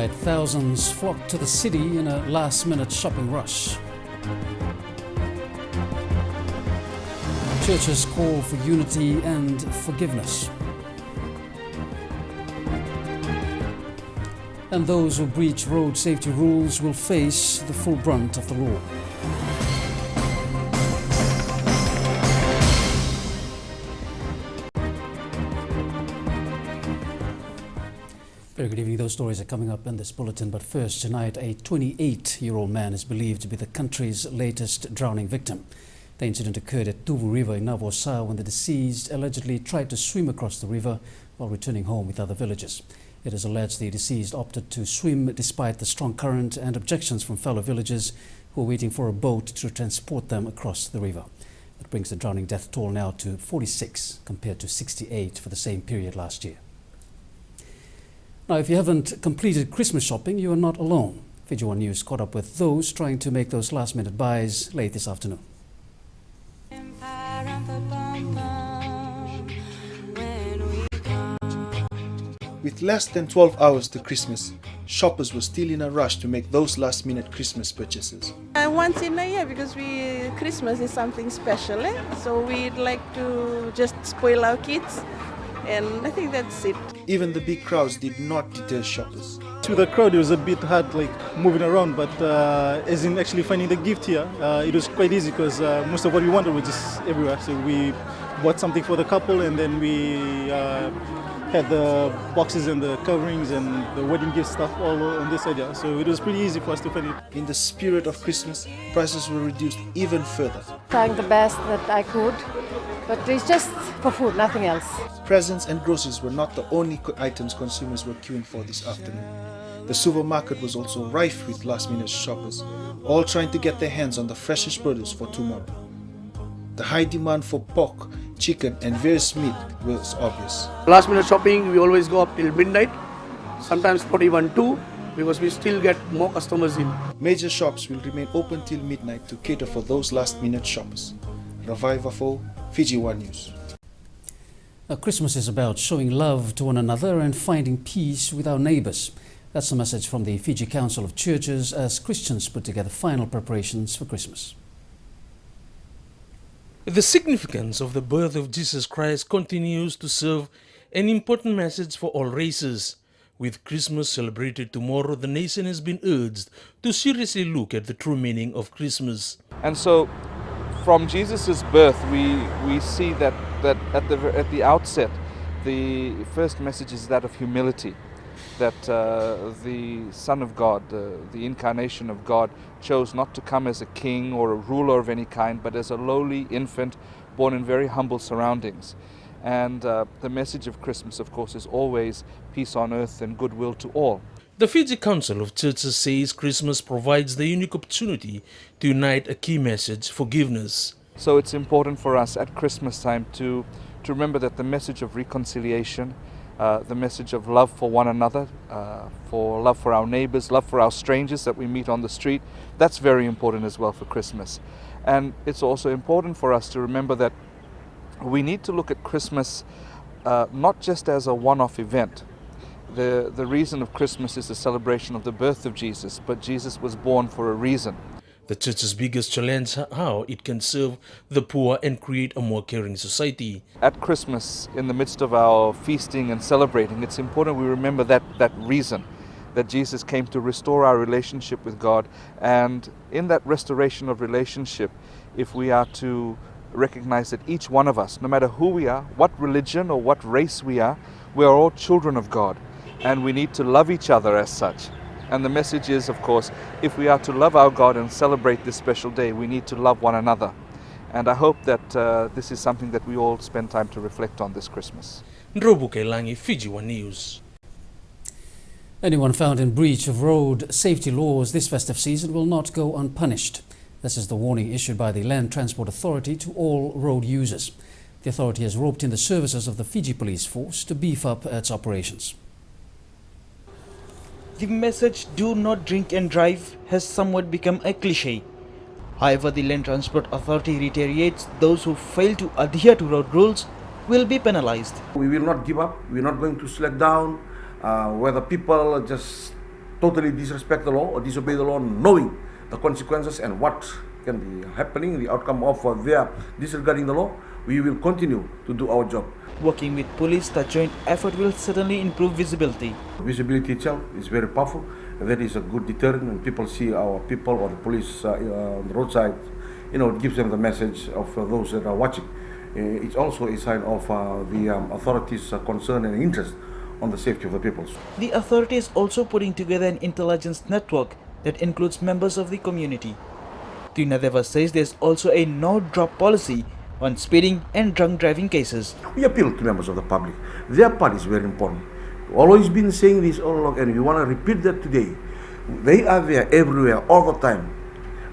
Tonight, thousands flock to the city in a last-minute shopping rush. Churches call for unity and forgiveness. And those who breach road safety rules will face the full brunt of the law. Very good evening. Those stories are coming up in this bulletin. But first, tonight, a 28-year-old man is believed to be the country's latest drowning victim. The incident occurred at Tuvu River in Navosa when the deceased allegedly tried to swim across the river while returning home with other villagers. It is alleged the deceased opted to swim despite the strong current and objections from fellow villagers who were waiting for a boat to transport them across the river. That brings the drowning death toll now to 46 compared to 68 for the same period last year. Now, if you haven't completed Christmas shopping, you are not alone. Fiji One News caught up with those trying to make those last-minute buys late this afternoon. With less than 12 hours to Christmas, shoppers were still in a rush to make those last-minute Christmas purchases. Once in a year, because Christmas is something special, so we'd like to just spoil our kids, and I think that's it. Even the big crowds did not deter shoppers. With the crowd, it was a bit hard, moving around, but as in actually finding the gift here, it was quite easy because most of what we wanted was just everywhere. So we bought something for the couple, and then we had the boxes and the coverings and the wedding gift stuff all on this area. So it was pretty easy for us to find it. In the spirit of Christmas, prices were reduced even further. Trying the best that I could, but it's just for food, nothing else. Presents and groceries were not the only items consumers were queuing for this afternoon. The supermarket was also rife with last-minute shoppers, all trying to get their hands on the freshest produce for tomorrow. The high demand for pork, chicken and various meat was obvious. Last minute shopping, we always go up till midnight, sometimes not even 2, because we still get more customers in. Major shops will remain open till midnight to cater for those last-minute shoppers. Ravai, Fiji One News. Now, Christmas is about showing love to one another and finding peace with our neighbours. That's a message from the Fiji Council of Churches as Christians put together final preparations for Christmas. The significance of the birth of Jesus Christ continues to serve an important message for all races. With Christmas celebrated tomorrow, the nation has been urged to seriously look at the true meaning of Christmas. And so, from Jesus' birth, we see that at the outset, the first message is that of humility. That the Son of God, the incarnation of God, chose not to come as a king or a ruler of any kind, but as a lowly infant born in very humble surroundings. And the message of Christmas, of course, is always peace on earth and goodwill to all. The Fiji Council of Churches says Christmas provides the unique opportunity to unite a key message, forgiveness. So it's important for us at Christmas time to remember that the message of reconciliation, the message of love for one another, for love for our neighbors, love for our strangers that we meet on the street, that's very important as well for Christmas. And it's also important for us to remember that we need to look at Christmas not just as a one-off event. The reason of Christmas is the celebration of the birth of Jesus, but Jesus was born for a reason. The church's biggest challenge is how it can serve the poor and create a more caring society. At Christmas, in the midst of our feasting and celebrating, it's important we remember that reason, that Jesus came to restore our relationship with God. And in that restoration of relationship, if we are to recognize that each one of us, no matter who we are, what religion or what race we are all children of God. And we need to love each other as such. And the message is, of course, if we are to love our God and celebrate this special day, we need to love one another. And I hope that this is something that we all spend time to reflect on this Christmas. Ndrobuke Fiji One News. Anyone found in breach of road safety laws this festive season will not go unpunished. This is the warning issued by the Land Transport Authority to all road users. The authority has roped in the services of the Fiji Police Force to beef up its operations. The message "do not drink and drive" has somewhat become a cliche. However, the Land Transport Authority reiterates those who fail to adhere to road rules will be penalized. We will not give up. We're not going to slack down. Whether people just totally disrespect the law or disobey the law, knowing the consequences and what can be happening, the outcome of their disregarding the law, we will continue to do our job. Working with police, the joint effort will certainly improve visibility. Visibility itself is very powerful. That is a good deterrent when people see our people or the police on the roadside. It gives them the message of those that are watching. It's also a sign of the authorities' concern and interest on the safety of the people. The authority is also putting together an intelligence network that includes members of the community. Trinadeva says there's also a no-drop policy on speeding and drunk driving cases. We appeal to members of the public. Their part is very important. We've always been saying this all along, and we want to repeat that today. They are there everywhere, all the time.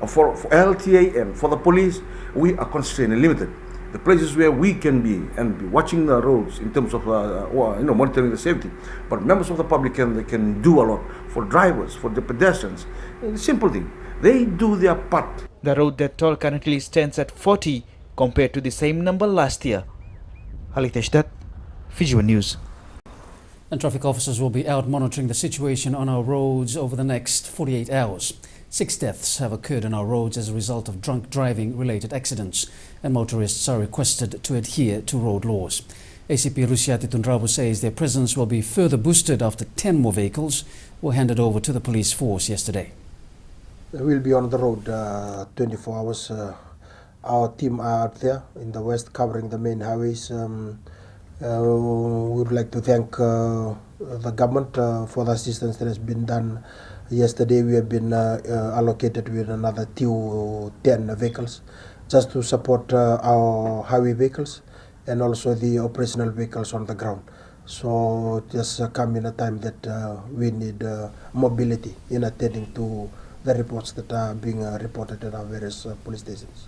For LTA and for the police, we are constrained and limited. The places where we can be and be watching the roads in terms of monitoring the safety. But members of the public can do a lot for drivers, for the pedestrians. Simple thing. They do their part. The road death toll currently stands at 40 compared to the same number last year. Halitesh Dutt, Fiji One News. And traffic officers will be out monitoring the situation on our roads over the next 48 hours. 6 deaths have occurred on our roads as a result of drunk driving related accidents, and motorists are requested to adhere to road laws. ACP Rusiati Tundrabu says their presence will be further boosted after 10 more vehicles were handed over to the police force yesterday. We'll be on the road 24 hours. Our team are out there in the west covering the main highways. We would like to thank the government for the assistance that has been done. Yesterday we have been allocated with another 10 vehicles just to support our highway vehicles and also the operational vehicles on the ground. So just come in a time that we need mobility in attending to the reports that are being reported at our various police stations.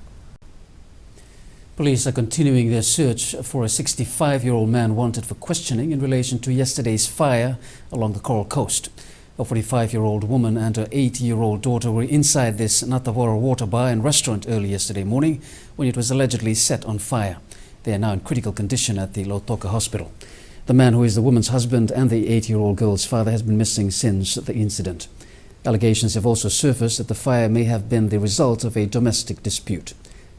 Police are continuing their search for a 65-year-old man wanted for questioning in relation to yesterday's fire along the Coral Coast. A 45-year-old woman and her 8-year-old daughter were inside this Natawara water bar and restaurant early yesterday morning when it was allegedly set on fire. They are now in critical condition at the Lautoka hospital. The man, who is the woman's husband and the 8-year-old girl's father, has been missing since the incident. Allegations have also surfaced that the fire may have been the result of a domestic dispute.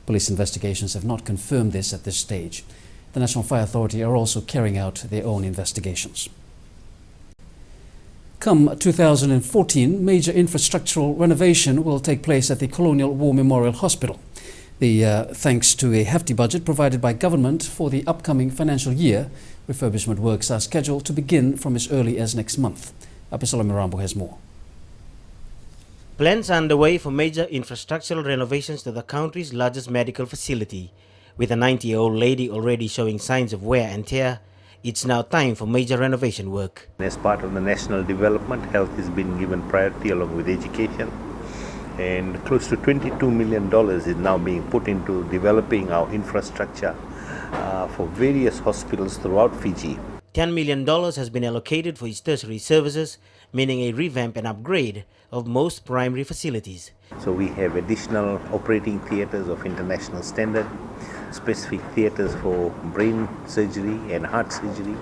Police investigations have not confirmed this at this stage. The National Fire Authority are also carrying out their own investigations. Come 2014, major infrastructural renovation will take place at the Colonial War Memorial Hospital. Thanks to a hefty budget provided by government for the upcoming financial year, refurbishment works are scheduled to begin from as early as next month. Apisala Mirambo has more. Plans are underway for major infrastructural renovations to the country's largest medical facility. With a 90-year-old lady already showing signs of wear and tear, it's now time for major renovation work. As part of the national development, health has been given priority along with education. And close to $22 million is now being put into developing our infrastructure for various hospitals throughout Fiji. $10 million has been allocated for its tertiary services, meaning a revamp and upgrade of most primary facilities. So we have additional operating theatres of international standard, specific theatres for brain surgery and heart surgery,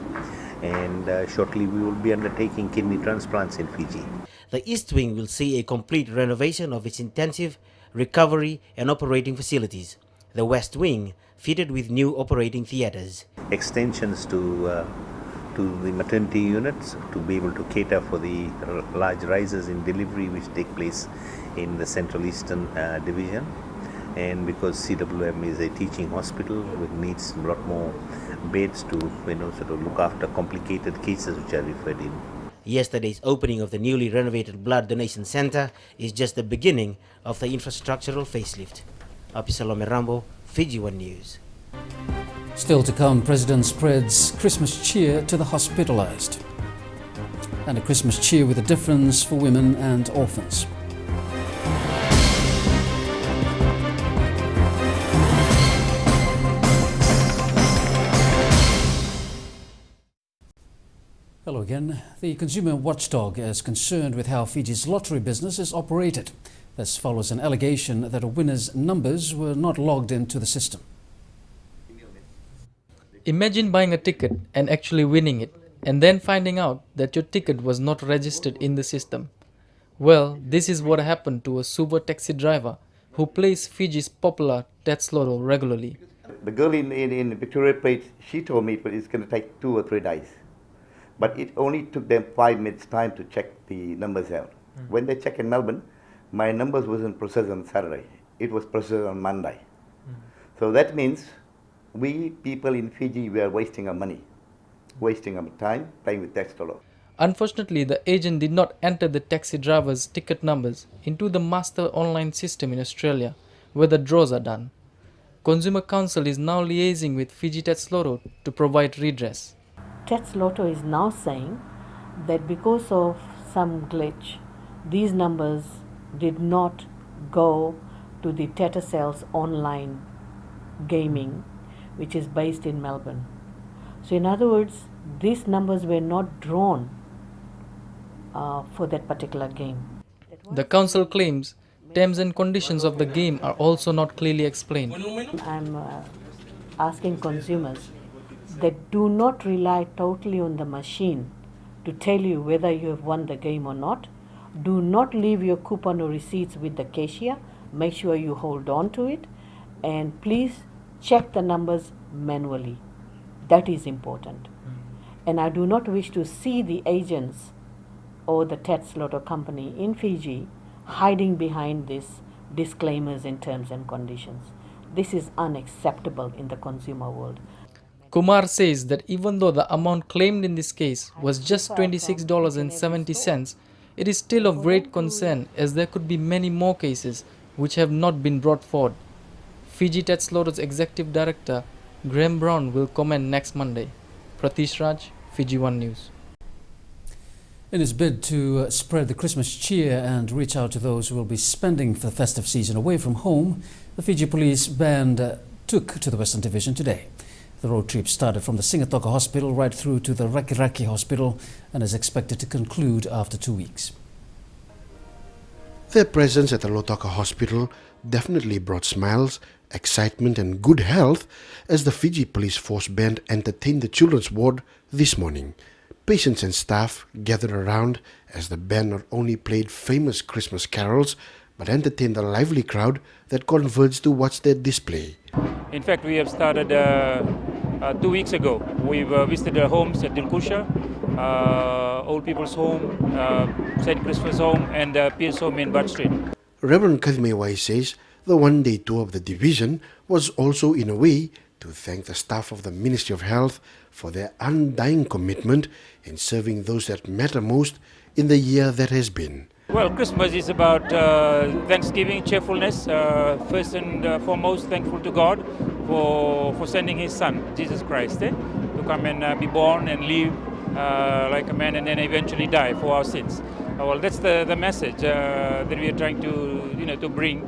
and shortly we will be undertaking kidney transplants in Fiji. The East Wing will see a complete renovation of its intensive, recovery and operating facilities. The West Wing fitted with new operating theatres. Extensions to the maternity units to be able to cater for the large rises in delivery which take place in the Central Eastern Division. And because CWM is a teaching hospital, it needs a lot more beds to sort of look after complicated cases which are referred in. Yesterday's opening of the newly renovated Blood Donation Center is just the beginning of the infrastructural facelift. Apisala Mirambo, Fiji One News. Still to come, President spreads Christmas cheer to the hospitalized. And a Christmas cheer with a difference for women and orphans. Hello again. The consumer watchdog is concerned with how Fiji's lottery business is operated. This follows an allegation that a winner's numbers were not logged into the system. Imagine buying a ticket and actually winning it, and then finding out that your ticket was not registered in the system. Well, this is what happened to a Suva taxi driver who plays Fiji's popular Tats Lotto regularly. The girl in Victoria Place, she told me it's going to take 2 or 3 days. But it only took them 5 minutes time to check the numbers out. When they check in Melbourne, my numbers wasn't processed on Saturday. It was processed on Monday. So that means we people in Fiji, we are wasting our money, wasting our time playing with Tats Lotto. Unfortunately, the agent did not enter the taxi driver's ticket numbers into the master online system in Australia, where the draws are done. Consumer Council is now liaising with Fiji Tats Lotto to provide redress. Tats Lotto is now saying that because of some glitch, these numbers did not go to the Tattersalls online gaming, which is based in Melbourne. So in other words, these numbers were not drawn for that particular game. The council claims terms and conditions of the game are also not clearly explained. I'm asking consumers that do not rely totally on the machine to tell you whether you have won the game or not. Do not leave your coupon or receipts with the cashier. Make sure you hold on to it, and please check the numbers manually. That is important. And I do not wish to see the agents or the Tats Lotto company in Fiji hiding behind these disclaimers in terms and conditions. This is unacceptable in the consumer world. Kumar says that even though the amount claimed in this case was just $26.70, it is still of great concern as there could be many more cases which have not been brought forward. Fiji Tats Lotto's Executive Director Graham Brown will comment next Monday. Pratish Raj, Fiji One News. In its bid to spread the Christmas cheer and reach out to those who will be spending the festive season away from home, the Fiji Police Band took to the Western Division today. The road trip started from the Singatoka Hospital right through to the Rakiraki Hospital and is expected to conclude after 2 weeks. Their presence at the Lautoka Hospital definitely brought smiles, excitement and good health as the Fiji Police Force Band entertained the children's ward this morning. Patients and staff gathered around as the band not only played famous Christmas carols but entertained a lively crowd that converged to watch their display. In fact, we have started 2 weeks ago. We've visited homes at Dilkusha, Old People's Home, St. Christopher's Home and Pierce Home in Bud Street. Reverend Kadmewai says the one-day tour of the division was also in a way to thank the staff of the Ministry of Health for their undying commitment in serving those that matter most in the year that has been. Well, Christmas is about thanksgiving, cheerfulness. First and foremost, thankful to God for sending His Son, Jesus Christ, to come and be born and live like a man and then eventually die for our sins. Well, that's the message that we are trying to bring,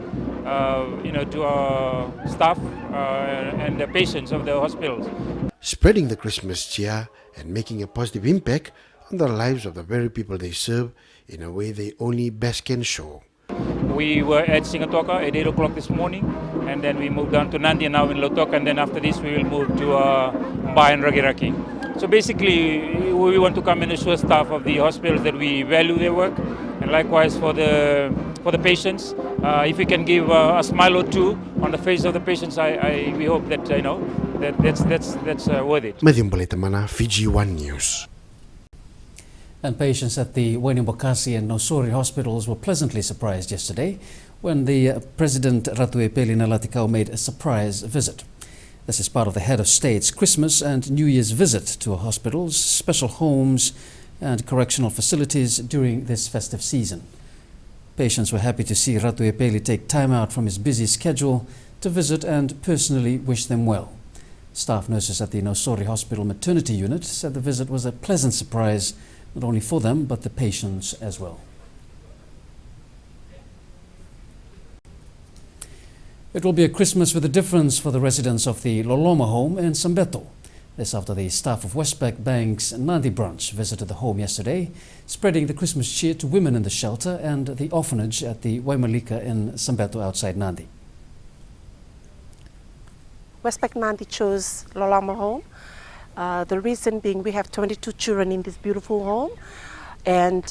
to our staff and the patients of the hospitals. Spreading the Christmas cheer and making a positive impact on the lives of the very people they serve in a way they only best can show. We were at Singatoka at 8 o'clock this morning, and then we moved down to Nandi and now in Lautoka, and then after this we will move to Mbai and Rakiraki. So basically we want to come and assure staff of the hospitals that we value their work, and likewise for the patients. If we can give a smile or two on the face of the patients, we hope that that's worth it. Bulletin, Fiji One News. And patients at the Wainimbokasi and Nosori hospitals were pleasantly surprised yesterday when the President Ratu Epeli Nalatikau made a surprise visit. This is part of the head of state's Christmas and New Year's visit to hospitals, special homes and correctional facilities during this festive season. Patients were happy to see Ratu Epeli take time out from his busy schedule to visit and personally wish them well. Staff nurses at the Nosori Hospital Maternity Unit said the visit was a pleasant surprise, not only for them, but the patients as well. It will be a Christmas with a difference for the residents of the Loloma home in Sambeto. This after the staff of Westpac Bank's Nandi branch visited the home yesterday, spreading the Christmas cheer to women in the shelter and the orphanage at the Waimalika in Sambeto outside Nandi. Westpac Nandi chose Loloma home. The reason being we have 22 children in this beautiful home. And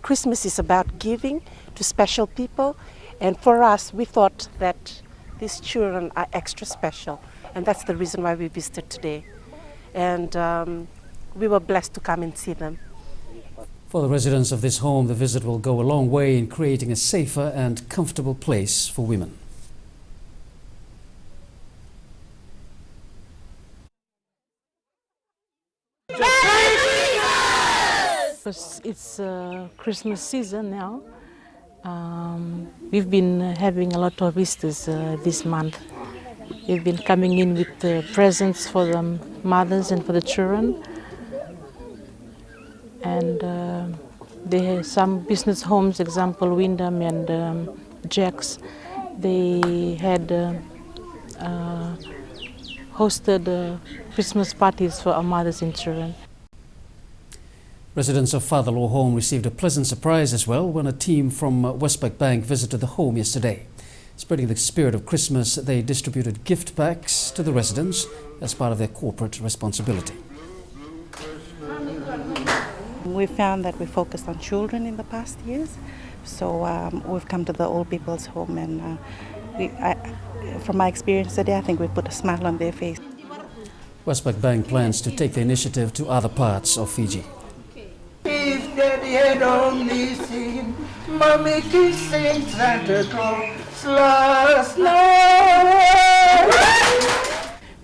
Christmas is about giving to special people. And for us, we thought that these children are extra special. And that's the reason why we visited today. And we were blessed to come and see them. For the residents of this home, the visit will go a long way in creating a safer and comfortable place for women. It's Christmas season now. We've been having a lot of visitors this month. We've been coming in with presents for the mothers and for the children. And there are some business homes, example Wyndham and Jack's, they had hosted Christmas parties for our mothers and children. Residents of Fatherlaw Home received a pleasant surprise as well when a team from Westpac Bank visited the home yesterday. Spreading the spirit of Christmas, they distributed gift packs to the residents as part of their corporate responsibility. We found that we focused on children in the past years, so we've come to the old people's home, and from my experience today, I think we put a smile on their face. Westpac Bank plans to take the initiative to other parts of Fiji. If Daddy had only seen Mommy kissing Santa Claus last night.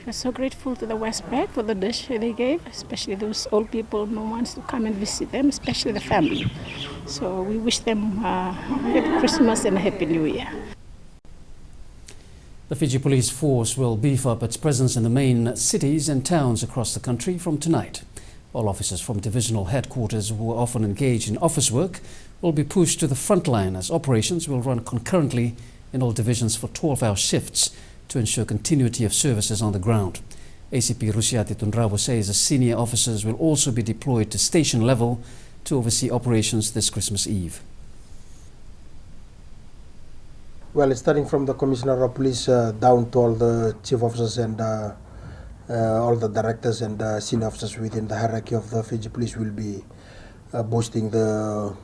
We're so grateful to the Westpac for the dish they gave, especially those old people who wants to come and visit them, especially the family. So we wish them a happy Christmas and a happy New Year. The Fiji Police Force will beef up its presence in the main cities and towns across the country from tonight. All officers from divisional headquarters who are often engaged in office work will be pushed to the front line as operations will run concurrently in all divisions for 12-hour shifts to ensure continuity of services on the ground. ACP Rusiati Tundravo says the senior officers will also be deployed to station level to oversee operations this Christmas Eve. Well, starting from the Commissioner of Police down to all the chief officers and all the directors and senior officers within the hierarchy of the Fiji Police will be boosting the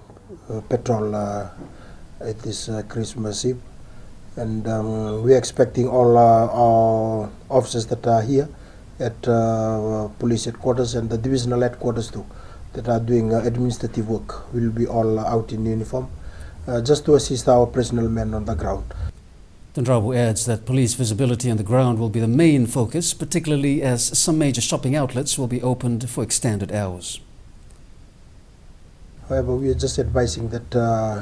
patrol at this Christmas Eve. And we're expecting all our officers that are here at police headquarters and the divisional headquarters too, that are doing administrative work, will be all out in uniform, just to assist our personnel men on the ground. Tundrabu adds that police visibility on the ground will be the main focus, particularly as some major shopping outlets will be opened for extended hours. However, we are just advising that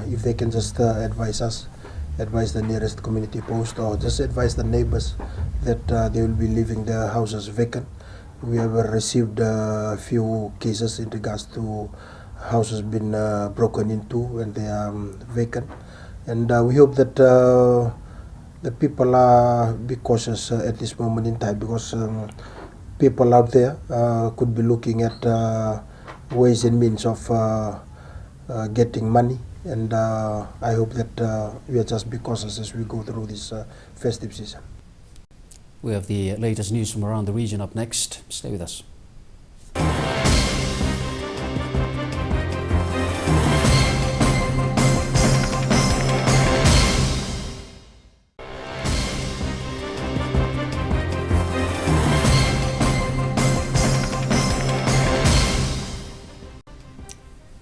if they can just advise the nearest community post, or just advise the neighbors that they will be leaving their houses vacant. We have received a few cases in regards to houses being broken into and they are vacant. And we hope that the people be cautious at this moment in time, because people out there could be looking at ways and means of getting money. And I hope that we are just be cautious as we go through this festive season. We have the latest news from around the region up next. Stay with us.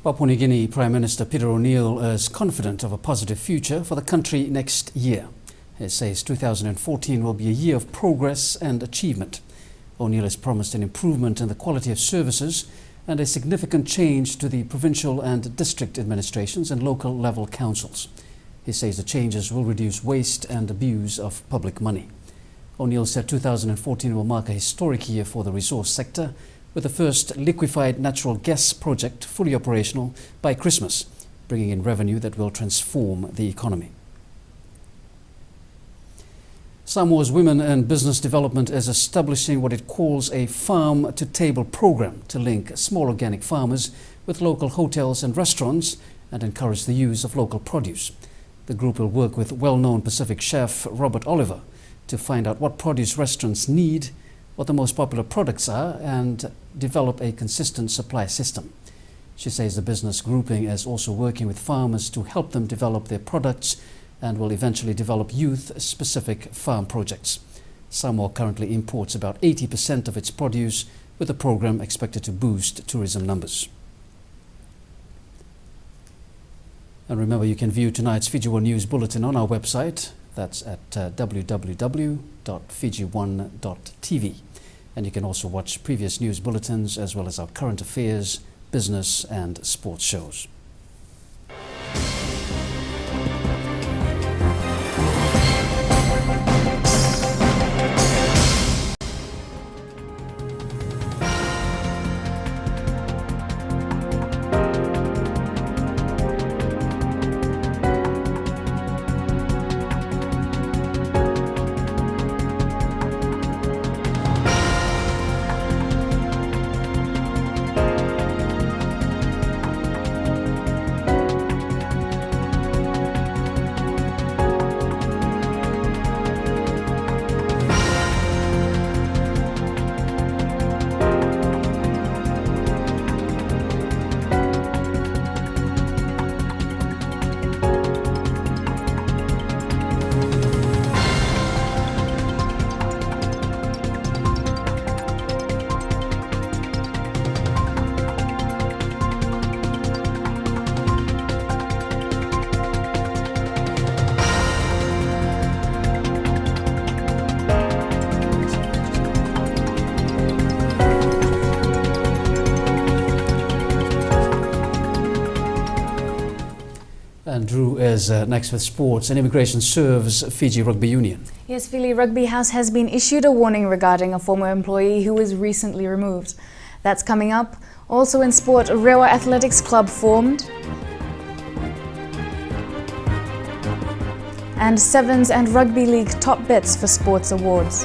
Papua New Guinea Prime Minister Peter O'Neill is confident of a positive future for the country next year. He says 2014 will be a year of progress and achievement. O'Neill has promised an improvement in the quality of services and a significant change to the provincial and district administrations and local level councils. He says the changes will reduce waste and abuse of public money. O'Neill said 2014 will mark a historic year for the resource sector, with the first liquefied natural gas project fully operational by Christmas, bringing in revenue that will transform the economy. Samoa's Women and Business Development is establishing what it calls a farm-to-table program to link small organic farmers with local hotels and restaurants and encourage the use of local produce. The group will work with well-known Pacific chef Robert Oliver to find out what produce restaurants need, what the most popular products are, and develop a consistent supply system. She says the business grouping is also working with farmers to help them develop their products and will eventually develop youth-specific farm projects. Samoa currently imports about 80% of its produce, with the program expected to boost tourism numbers. And remember, you can view tonight's Fiji One News Bulletin on our website. That's at www.fijione.tv. And you can also watch previous news bulletins as well as our current affairs, business and sports shows. And Drew is next with sports. And immigration serves Fiji Rugby Union. Yes, Fiji Rugby House has been issued a warning regarding a former employee who was recently removed. That's coming up. Also in sport, Rewa Athletics Club formed. And Sevens and Rugby League top bets for sports awards.